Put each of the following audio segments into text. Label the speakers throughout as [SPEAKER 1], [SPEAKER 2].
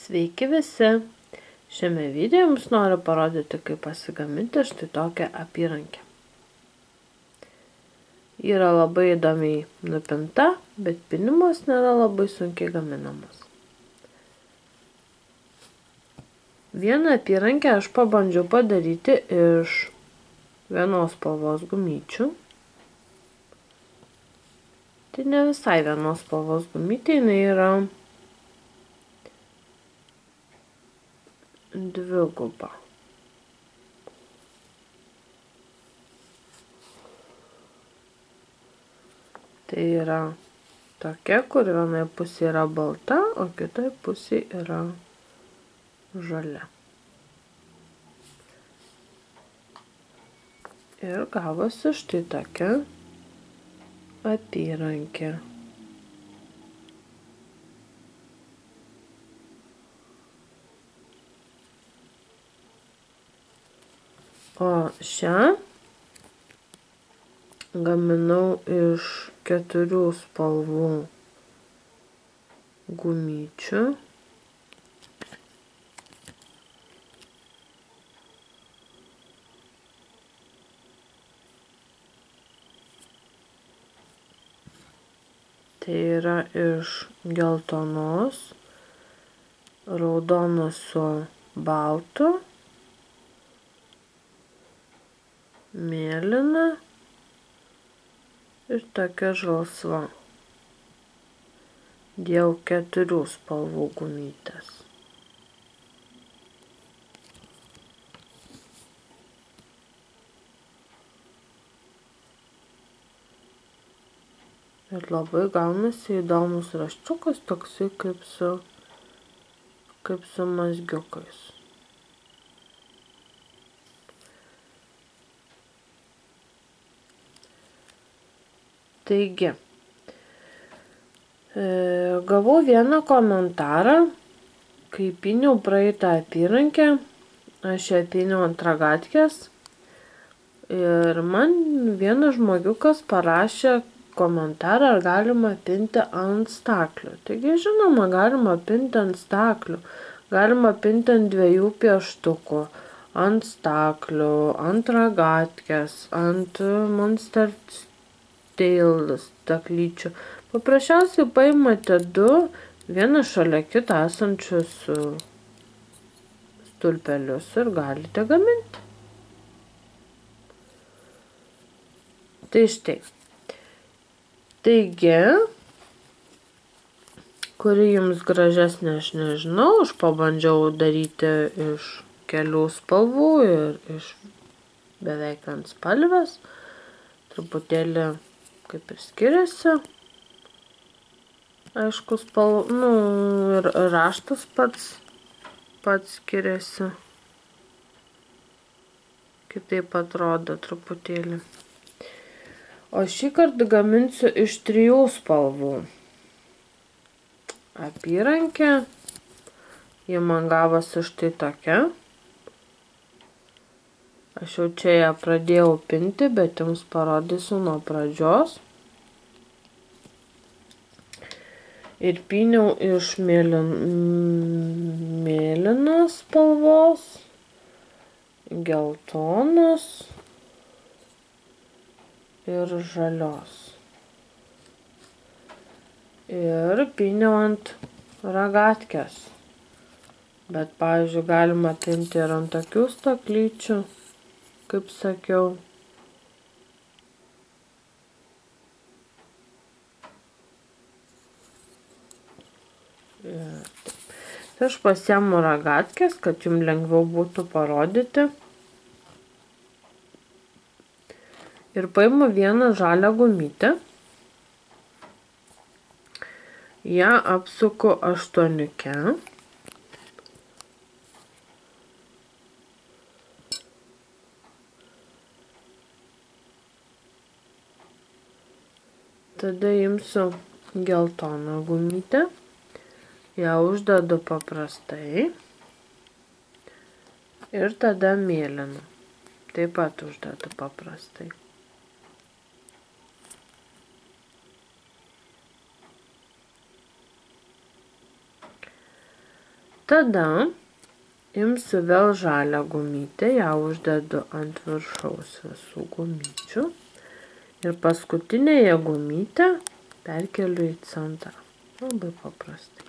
[SPEAKER 1] Sveiki visi! Šiame video jums noriu parodyti, kaip pasigaminti štai tokią apyrankę. Yra labai įdomiai nupinta, bet pynimas nėra labai sunkiai gaminamas. Vieną apyrankę aš pabandžiau padaryti iš vienos spalvos gumyčių. Tai ne visai vienos spalvos gumytė, jinai yra dviguba. Tai yra tokia, kur vienoje pusėje yra balta, o kitoje pusėje yra žalia. Ir gavosi štai tokia apyrankė. O šią gaminau iš 4 spalvų gumyčių. Tai yra iš geltonos, raudonos su baltu, mėlyna ir tokia žalsva. Dėjau 4 spalvų gumytės. Ir labai gaunasi įdomus raščiukas, toksai kaip su mazgiukais. Taigi, gavau vieną komentarą, kai pyniau praeitą apyrankę, aš ją pyniau ant ragatkės ir man vienas žmogiukas parašė komentarą, ar galima pinti ant staklių. Taigi, žinoma, galima pinti ant staklių, galima pinti ant 2 pieštukų, ant staklių, ant ragatkės, ant monster staklyčių. Paprasčiausiai paimate 2, vieną šalia kito esančius stulpelius ir galite gaminti. Tai štai. Taigi, kuri jums gražesnė, aš nežinau, aš pabandžiau daryti iš kelių spalvų ir iš beveik ant spalvės. Truputėlį kaip ir skiriasi. Aišku, ir raštas pats skiriasi. Kitaip atrodo truputėlį. O šį kartą gaminsiu iš 3 spalvų apyrankę. Ji man gavosi štai tokia. Aš jau čia ją pradėjau pinti, bet jums parodysiu nuo pradžios. Ir pyniau iš mėlynos spalvos, geltonos ir žalios. Ir pyniau ant ragatkės. Bet, pavyzdžiui, galima pinti ir ant tokių staklyčių, kaip sakiau. Tai aš pasiemu ragatkės, kad jums lengviau būtų parodyti. Ir paimu vieną žalią gumytę. Ją apsuku 8-iuke. Tada imsiu geltoną gumytę. Ją uždedu paprastai. Ir tada mėlyną. Taip pat uždedu paprastai. Tada imsiu vėl žalią gumytę, ją uždedu ant viršaus visų gumyčių ir paskutinėje gumytę perkeliu į centrą. Labai paprastai.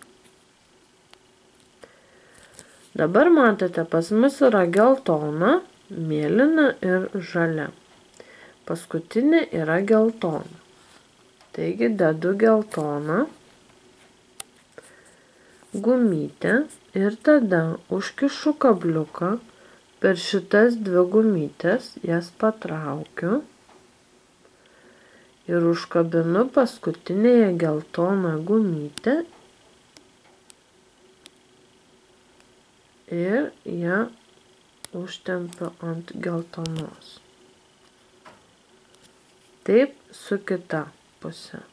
[SPEAKER 1] Dabar matote, pas mus yra geltona, mėlyna ir žalia. Paskutinė yra geltona. Taigi dedu geltoną gumytę ir tada užkišu kabliuką per šitas dvi gumytes, jas patraukiu ir užkabinu paskutinėje geltoną gumytę ir ją užtempiu ant geltonos. Taip su kita pusė.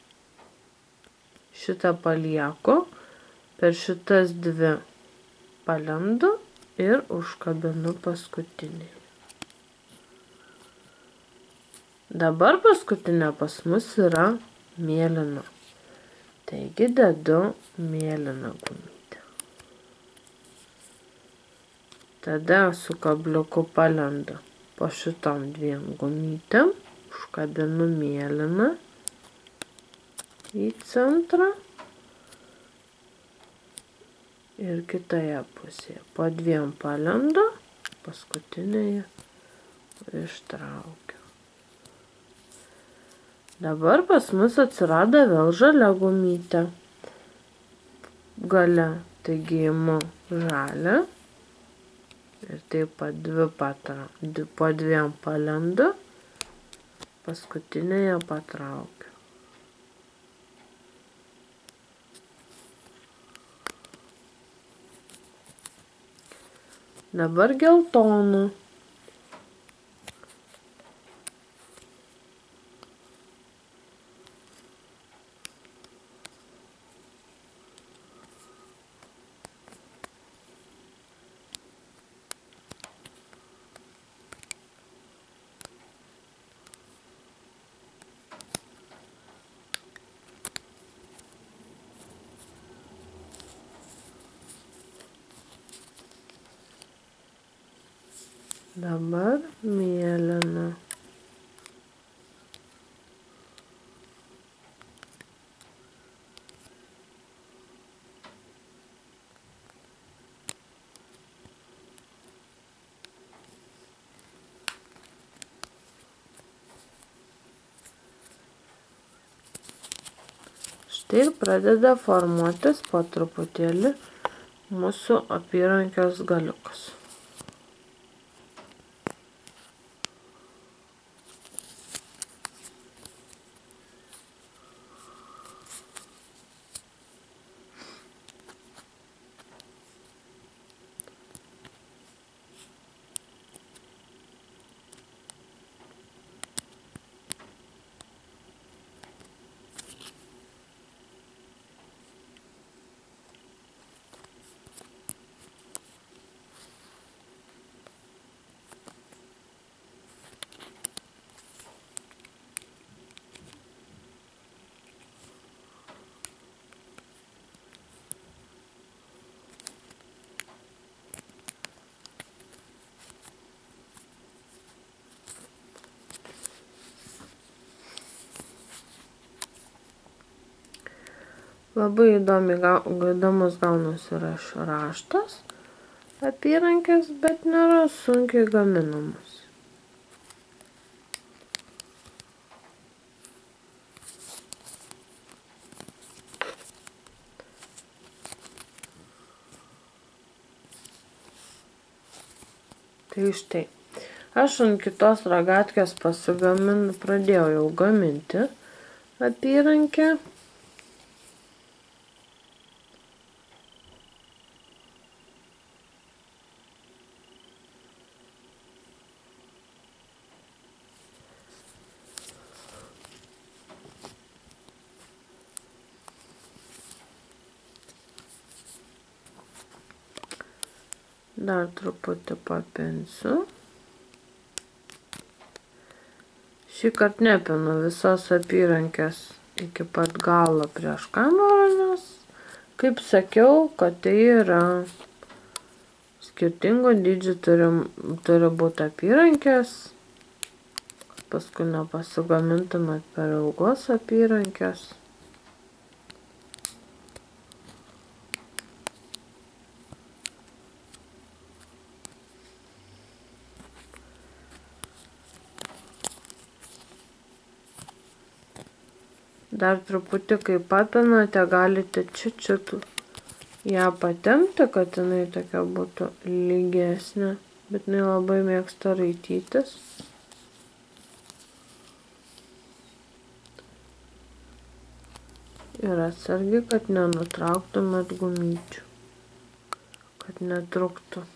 [SPEAKER 1] Šitą palieku, per šitas dvi palendu ir užkabinu paskutinį. Dabar paskutinė pas mus yra mėlyna. Taigi dedu mėlyną gumytę. Tada su kabliuku palendu po šitom dviem gumytėm, užkabinu mėlyną į centrą. Ir kitoje pusėje po dviem palendu, paskutinėje ištraukiu. Dabar pas mus atsirado vėl žalia gumytė gale. Taigi imu žalią ir taip pat po dviem palendu, paskutinėje patraukiu. Dabar geltoną. Dabar mėlyna. Štai ir pradeda formuotis po truputėlį mūsų apyrankės galiukas. Labai įdomus gaunasi raštas apyrankės, bet nėra sunkiai gaminamas. Tai štai, aš ant kitos ragatkės pradėjau jau gaminti apyrankę. Dar truputį papinsiu. Šį kartą nepinu visos apyrankės iki pat galo prieš kamerą, nes, kaip sakiau, kad tai yra skirtingo dydžio turi būti apyrankės, paskui nepasigamintumėt per ilgos apyrankės. Dar truputį, kai papinate, galite čiut ją patempti, kad jinai tokia būtų lygesnė, bet jinai labai mėgsta raitytis. Ir atsargiai, kad nenutrauktumėt gumyčių, kad netruktų.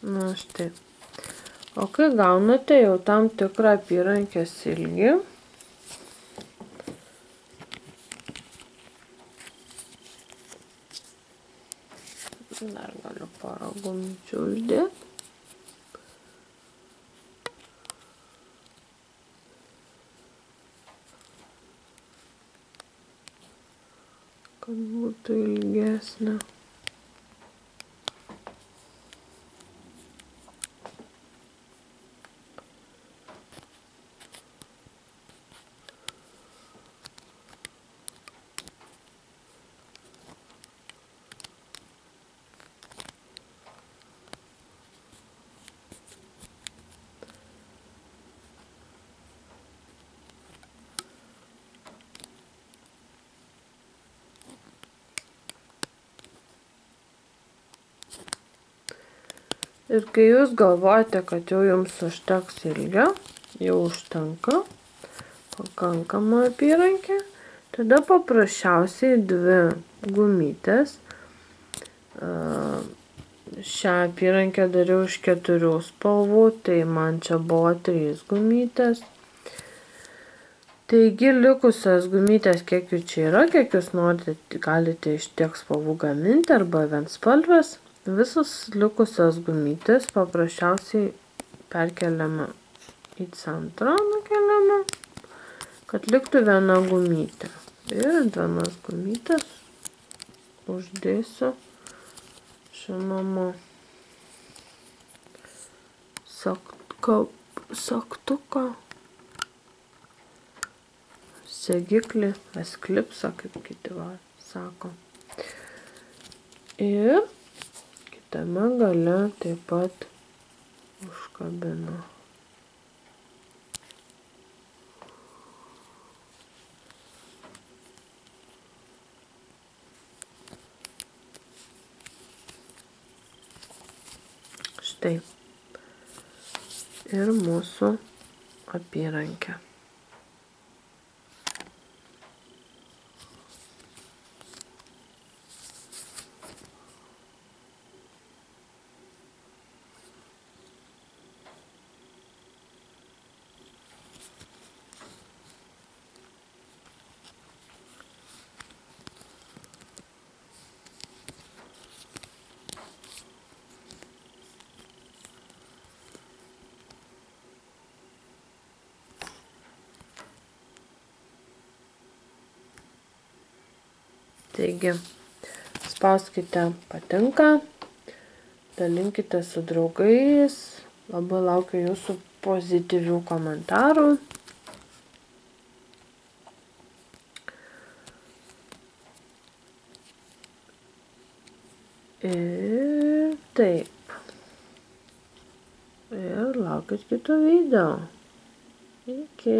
[SPEAKER 1] Na štai. O kai gaunate jau tam tikrą apyrankės ilgį, dar galiu porą gumyčių uždėti. Kad būtų ilgesnė. Ir kai jūs galvojate, kad jau jums užteks ilgio, jau užtenka pakankama apyrankė, tada paprasčiausiai 2 gumytės. Šią apyrankę dariau iš 4 spalvų, tai man čia buvo 3 gumytės. Taigi likusios gumytės, kiek jų čia yra, kiek jūs norite, galite iš tiek spalvų gaminti arba vienspalvės. Visos likusios gumytės paprasčiausiai perkeliame į centrą, nukeliame, kad liktų viena gumytė. Ir 2 gumytės uždėsiu, žinoma, sagtuką, segiklį, esklipsą, kaip kiti sako. Ir kitame gale taip pat užkabinu. Štai. Ir mūsų apyrankė. Taigi, spauskite patinka, dalinkite su draugais, labai laukiu jūsų pozityvių komentarų. Ir taip. Ir laukit kito video. Iki.